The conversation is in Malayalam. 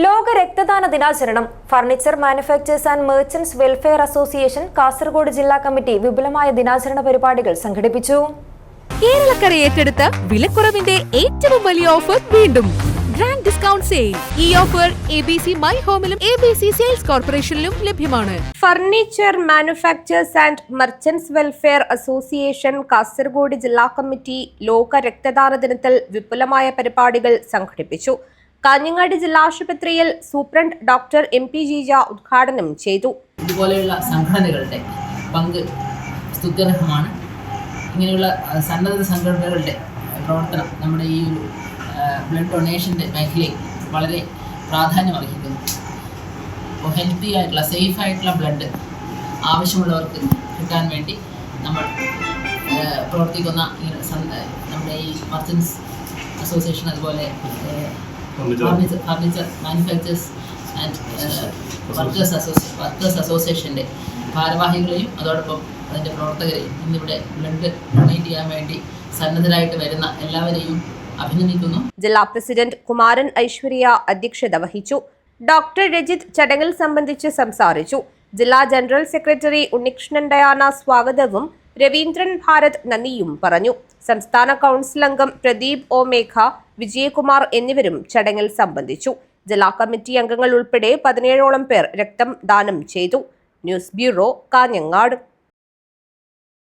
ലോക രക്തദാന ദിനാചരണം furniture manufacturers and merchants welfare association Kasaragod ജില്ലാ കമ്മിറ്റി വിപുലമായ ദിനാചരണ പരിപാടികൾ സംഘടിപ്പിച്ചു. കേരളക്കര ഏറ്റെടുത്ത വിലക്കുറവിന്റെ ഏറ്റവും വലിയ ഓഫർ വീണ്ടും ഗ്രാൻഡ് ഡിസ്കൗണ്ട് സെയിൽ. ഈ ഓഫർ ABC മൈ ഹോമിലും ABC സെയിൽസ് കോർപ്പറേഷനിലും ലഭ്യമാണ്. Furniture manufacturers and merchants welfare association Kasaragod ജില്ലാ കമ്മിറ്റി ലോക രക്തദാന ദിനത്തിൽ വിപുലമായ പരിപാടികൾ സംഘടിപ്പിച്ചു. കാഞ്ഞങ്ങാട് ജില്ലാ ആശുപത്രിയിൽ സൂപ്രണ്ട് ഡോക്ടർ MP ജീജ ഉദ്ഘാടനം ചെയ്തു. ഇതുപോലെയുള്ള സംഘടനകളുടെ പങ്ക് സ്തുത്യർഹമാണ്. ഇങ്ങനെയുള്ള സന്നദ്ധ സംഘടനകളുടെ പ്രവർത്തനം നമ്മുടെ ഈ ബ്ലഡ് ഡൊണേഷൻ്റെ മേഖലയിൽ വളരെ പ്രാധാന്യം അർഹിക്കുന്നു. അപ്പോൾ ഹെൽത്തി ആയിട്ടുള്ള സേഫ് ആയിട്ടുള്ള ബ്ലഡ് ആവശ്യമുള്ളവർക്ക് കിട്ടാൻ വേണ്ടി നമ്മൾ പ്രവർത്തിക്കുന്ന നമ്മുടെ ഈ മർച്ചൻസ് അസോസിയേഷൻ, അതുപോലെ ഫർണിച്ചർ മാനുഫാക്ചേഴ്സ് ആൻഡ് വർക്കേഴ്സ് അസോസിയേഷൻ്റെ ഭാരവാഹികളെയും അതോടൊപ്പം അതിൻ്റെ പ്രവർത്തകരെയും ഇന്നിവിടെ ബ്ലഡ് ഡൊണേറ്റ് ചെയ്യാൻ വേണ്ടി സന്നദ്ധരായിട്ട് വരുന്ന എല്ലാവരെയും അഭിനന്ദിക്കുന്നു. ജില്ലാ പ്രസിഡന്റ് കുമാരൻ ഐശ്വര്യ അധ്യക്ഷത വഹിച്ചു. ഡോക്ടർ രജിത് ചടങ്ങിൽ സംബന്ധിച്ച് സംസാരിച്ചു. ജില്ലാ ജനറൽ സെക്രട്ടറി ഉണ്ണികൃഷ്ണൻ ഡയാന സ്വാഗതവും രവീന്ദ്രൻ ഭാരത് നന്ദിയും പറഞ്ഞു. സംസ്ഥാന കൗൺസിൽ അംഗം പ്രദീപ് O മേഘ, വിജയകുമാർ എന്നിവരും ചടങ്ങിൽ സംബന്ധിച്ചു. ജില്ലാ കമ്മിറ്റി അംഗങ്ങൾ ഉൾപ്പെടെ 17ഓളം പേർ രക്തം ദാനം ചെയ്തു. News bureau, Kanhangad.